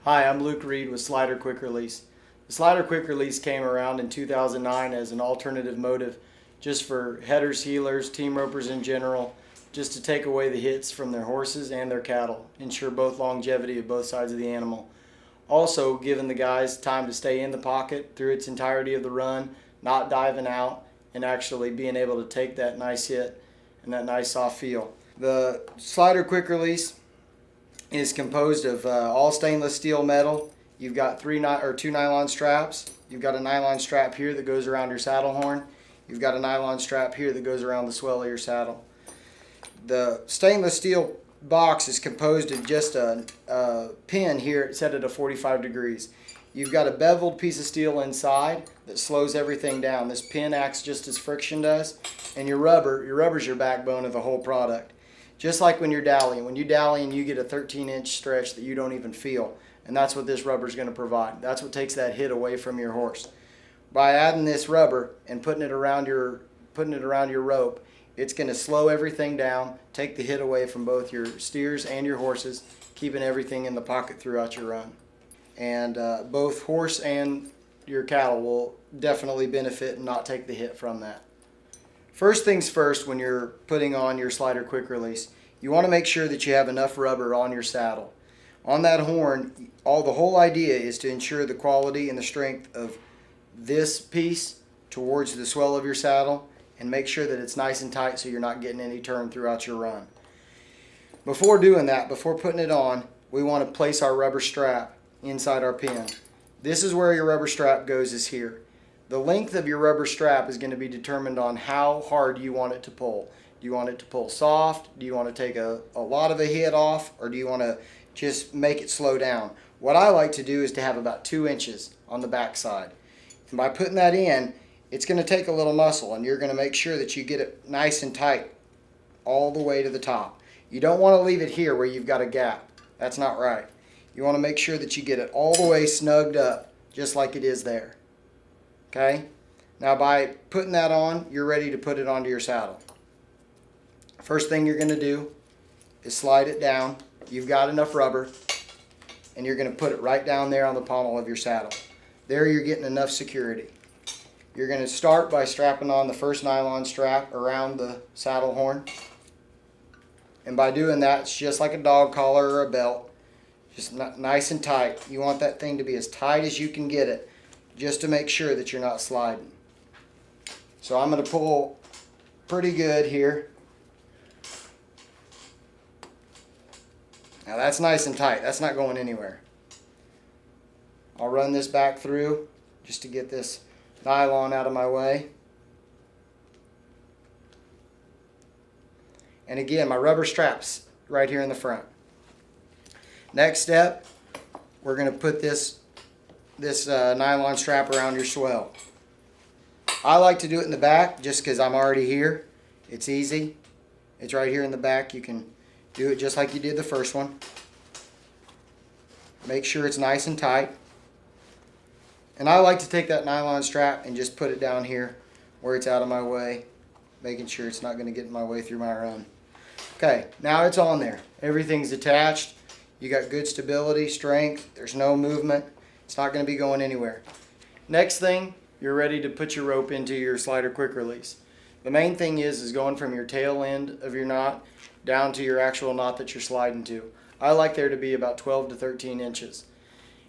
Hi, I'm Luke Reed with Slyder Quick Release. The Slyder Quick Release came around in 2009 as an alternative motive just for headers, heelers, team ropers in general, just to take away the hits from their horses and their cattle, ensure both longevity of both sides of the animal. Also, giving the guys time to stay in the pocket through its entirety of the run, not diving out, and actually being able to take that nice hit and that nice soft feel. The Slyder Quick Release is composed of all stainless steel metal. You've got two nylon straps. You've got a nylon strap here that goes around your saddle horn. You've got a nylon strap here that goes around the swell of your saddle. The stainless steel box is composed of just a pin here set at a 45 degrees. You've got a beveled piece of steel inside that slows everything down. This pin acts just as friction does, and your rubber's your backbone of the whole product. Just like when you're dallying. When you dallying, you get a 13-inch stretch that you don't even feel, and that's what this rubber is going to provide. That's what takes that hit away from your horse. By adding this rubber and putting it around your rope, it's going to slow everything down, take the hit away from both your steers and your horses, keeping everything in the pocket throughout your run. And both horse and your cattle will definitely benefit and not take the hit from that. First things first, when you're putting on your Slyder Quick Release, you want to make sure that you have enough rubber on your saddle. On that horn, the whole idea is to ensure the quality and the strength of this piece towards the swell of your saddle, and make sure that it's nice and tight so you're not getting any turn throughout your run. Before doing that, before putting it on, we want to place our rubber strap inside our pin. This is where your rubber strap goes, is here. The length of your rubber strap is going to be determined on how hard you want it to pull. Do you want it to pull soft? Do you want to take a lot of a hit off? Or do you want to just make it slow down? What I like to do is to have about 2 inches on the back side. And by putting that in, it's going to take a little muscle, and you're going to make sure that you get it nice and tight all the way to the top. You don't want to leave it here where you've got a gap. That's not right. You want to make sure that you get it all the way snugged up, just like it is there. Okay? Now by putting that on, you're ready to put it onto your saddle. First thing you're going to do is slide it down. You've got enough rubber, and you're going to put it right down there on the pommel of your saddle. There you're getting enough security. You're going to start by strapping on the first nylon strap around the saddle horn. And by doing that, it's just like a dog collar or a belt. Just nice and tight. You want that thing to be as tight as you can get it, just to make sure that you're not sliding. So I'm going to pull pretty good here. Now that's nice and tight. That's not going anywhere. I'll run this back through just to get this nylon out of my way. And again, my rubber strap's right here in the front. Next step, we're going to put this nylon strap around your swell. I like to do it in the back just because I'm already here. It's easy. It's right here in the back. You can do it just like you did the first one. Make sure it's nice and tight. And I like to take that nylon strap and just put it down here where it's out of my way, making sure it's not going to get in my way through my run. Okay, now it's on there. Everything's attached. You got good stability, strength. There's no movement. It's not going to be going anywhere. Next thing, you're ready to put your rope into your Slyder Quick Release. The main thing is going from your tail end of your knot down to your actual knot that you're sliding to. I like there to be about 12 to 13 inches.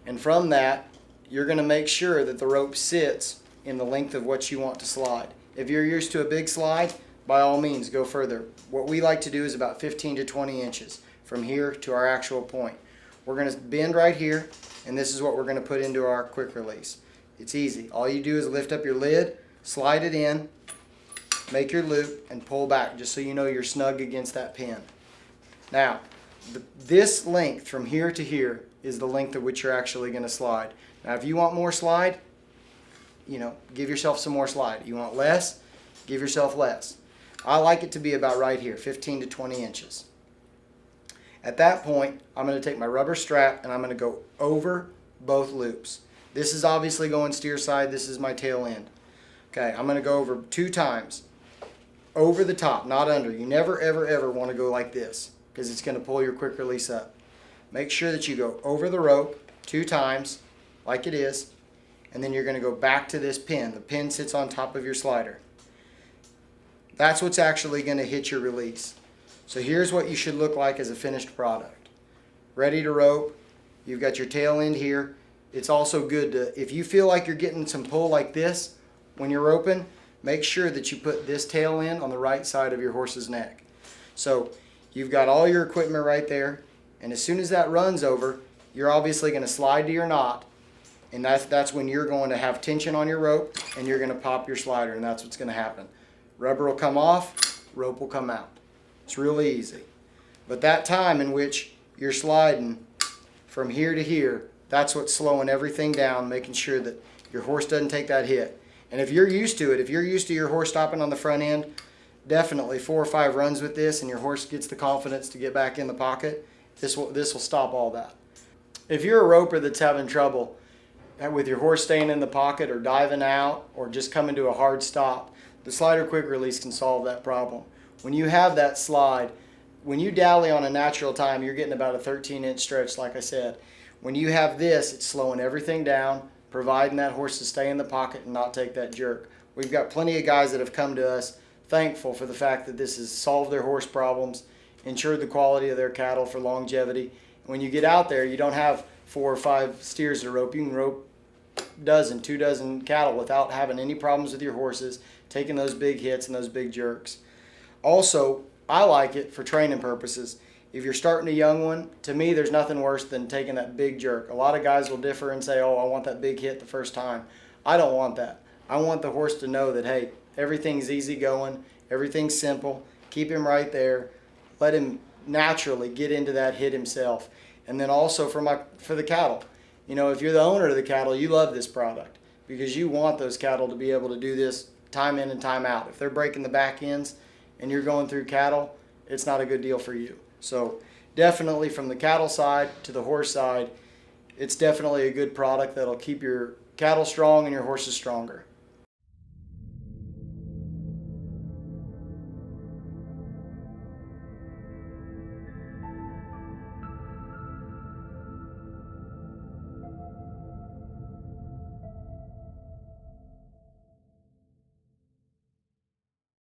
And from that, you're going to make sure that the rope sits in the length of what you want to slide. If you're used to a big slide, by all means, go further. What we like to do is about 15 to 20 inches from here to our actual point. We're going to bend right here, and this is what we're going to put into our quick release. It's easy. All you do is lift up your lid, slide it in, make your loop, and pull back just so you know you're snug against that pin. Now, this length from here to here is the length at which you're actually going to slide. Now, if you want more slide, give yourself some more slide. You want less, give yourself less. I like it to be about right here, 15 to 20 inches. At that point, I'm going to take my rubber strap and I'm going to go over both loops. This is obviously going steer side. This is my tail end. Okay, I'm going to go over 2 times. Over the top, not under. You never, ever, ever want to go like this because it's going to pull your quick release up. Make sure that you go over the rope 2 times like it is, and then you're going to go back to this pin. The pin sits on top of your slider. That's what's actually going to hit your release. So here's what you should look like as a finished product. Ready to rope. You've got your tail end here. It's also good to, if you feel like you're getting some pull like this when you're roping, make sure that you put this tail end on the right side of your horse's neck. So you've got all your equipment right there, and as soon as that runs over, you're obviously going to slide to your knot, and that's when you're going to have tension on your rope, and you're going to pop your slider, and that's what's going to happen. Rubber will come off, rope will come out. It's really easy. But that time in which you're sliding from here to here, that's what's slowing everything down, making sure that your horse doesn't take that hit. And if you're used to it, if you're used to your horse stopping on the front end, definitely 4 or 5 runs with this and your horse gets the confidence to get back in the pocket, this will stop all that. If you're a roper that's having trouble with your horse staying in the pocket or diving out or just coming to a hard stop, the Slyder quick release can solve that problem. When you have that slide, when you dally on a natural time, you're getting about a 13-inch stretch, like I said. When you have this, it's slowing everything down, providing that horse to stay in the pocket and not take that jerk. We've got plenty of guys that have come to us thankful for the fact that this has solved their horse problems, ensured the quality of their cattle for longevity. When you get out there, you don't have 4 or 5 steers to rope. You can rope dozen, 2 dozen cattle without having any problems with your horses, taking those big hits and those big jerks. Also, I like it for training purposes. If you're starting a young one, to me there's nothing worse than taking that big jerk. A lot of guys will differ and say, oh, I want that big hit the first time. I don't want that. I want the horse to know that, hey, everything's easy going, everything's simple, keep him right there, let him naturally get into that hit himself. And then also for the cattle, you know, if you're the owner of the cattle, you love this product because you want those cattle to be able to do this time in and time out. If they're breaking the back ends and you're going through cattle, it's not a good deal for you. So definitely from the cattle side to the horse side, it's definitely a good product that'll keep your cattle strong and your horses stronger.